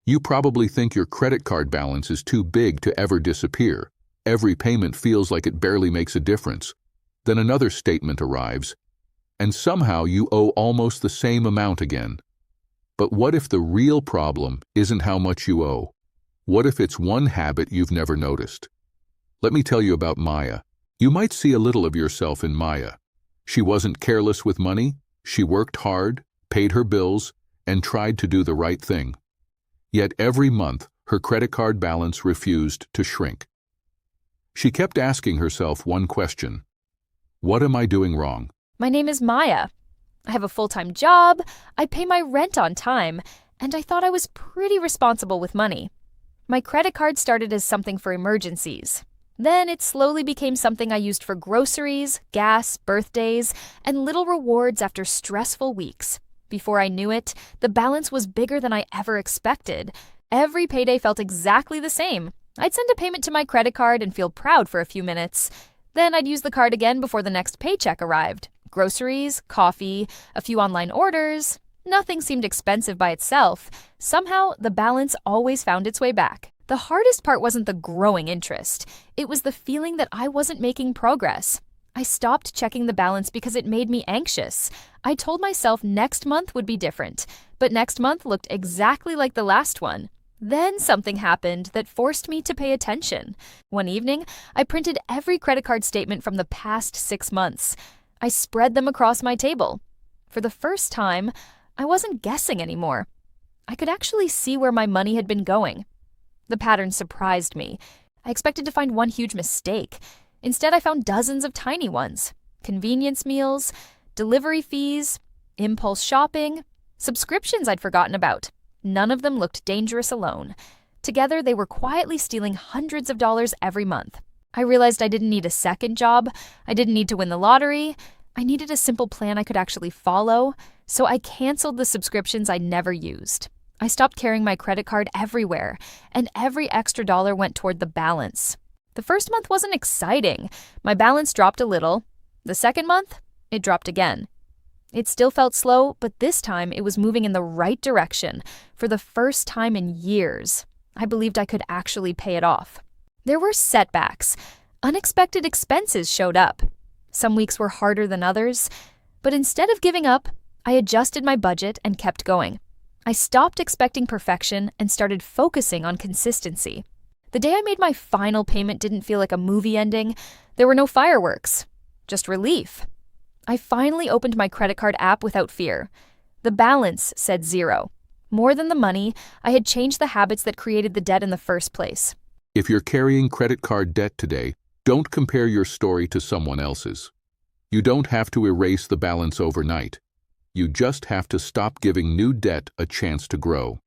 You probably think your credit card balance is too big to ever disappear. Every payment feels like it barely makes a difference. Then another statement arrives, and somehow you owe almost the same amount again. But what if the real problem isn't how much you owe? What if it's one habit you've never noticed? Let me tell you about Maya. You might see a little of yourself in Maya. She wasn't careless with money. She worked hard, paid her bills, and tried to do the right thing. Yet every month, her credit card balance refused to shrink. She kept asking herself one question: what am I doing wrong? My name is Maya. I have a full-time job, I pay my rent on time, and I thought I was pretty responsible with money. My credit card started as something for emergencies. Then it slowly became something I used for groceries, gas, birthdays, and little rewards after stressful weeks. Before I knew it, the balance was bigger than I ever expected. Every payday felt exactly the same. I'd send a payment to my credit card and feel proud for a few minutes. Then I'd use the card again before the next paycheck arrived. Groceries, coffee, a few online orders. Nothing seemed expensive by itself. Somehow, the balance always found its way back. The hardest part wasn't the growing interest. It was the feeling that I wasn't making progress. I stopped checking the balance because it made me anxious. I told myself next month would be different, but next month looked exactly like the last one. Then something happened that forced me to pay attention. One evening, I printed every credit card statement from the past 6 months. I spread them across my table. For the first time, I wasn't guessing anymore. I could actually see where my money had been going. The pattern surprised me. I expected to find one huge mistake. Instead, I found dozens of tiny ones. Convenience meals, delivery fees, impulse shopping, subscriptions I'd forgotten about. None of them looked dangerous alone. Together, they were quietly stealing hundreds of dollars every month. I realized I didn't need a second job. I didn't need to win the lottery. I needed a simple plan I could actually follow, so I canceled the subscriptions I never used. I stopped carrying my credit card everywhere, and every extra dollar went toward the balance. The first month wasn't exciting. My balance dropped a little. The second month, it dropped again. It still felt slow, but this time it was moving in the right direction. For the first time in years, I believed I could actually pay it off. There were setbacks. Unexpected expenses showed up. Some weeks were harder than others, but instead of giving up, I adjusted my budget and kept going. I stopped expecting perfection and started focusing on consistency. The day I made my final payment didn't feel like a movie ending. There were no fireworks, just relief. I finally opened my credit card app without fear. The balance said 0. More than the money, I had changed the habits that created the debt in the first place. If you're carrying credit card debt today, don't compare your story to someone else's. You don't have to erase the balance overnight. You just have to stop giving new debt a chance to grow.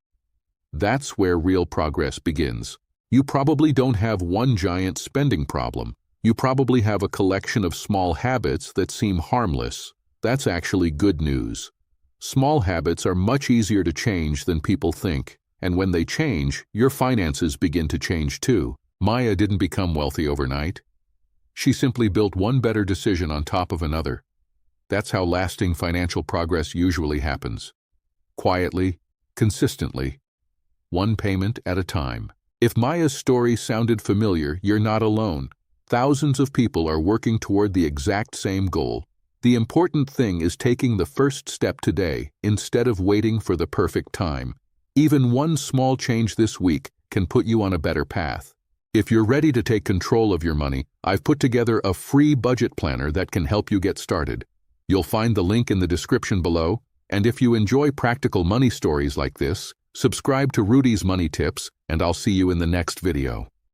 That's where real progress begins. You probably don't have one giant spending problem. You probably have a collection of small habits that seem harmless. That's actually good news. Small habits are much easier to change than people think, and when they change, your finances begin to change too. Maya didn't become wealthy overnight. She simply built one better decision on top of another. That's how lasting financial progress usually happens. Quietly, consistently, one payment at a time. If Maya's story sounded familiar, you're not alone. Thousands of people are working toward the exact same goal. The important thing is taking the first step today instead of waiting for the perfect time. Even one small change this week can put you on a better path. If you're ready to take control of your money, I've put together a free budget planner that can help you get started. You'll find the link in the description below, and if you enjoy practical money stories like this, subscribe to Rudy's Money Tips, and I'll see you in the next video.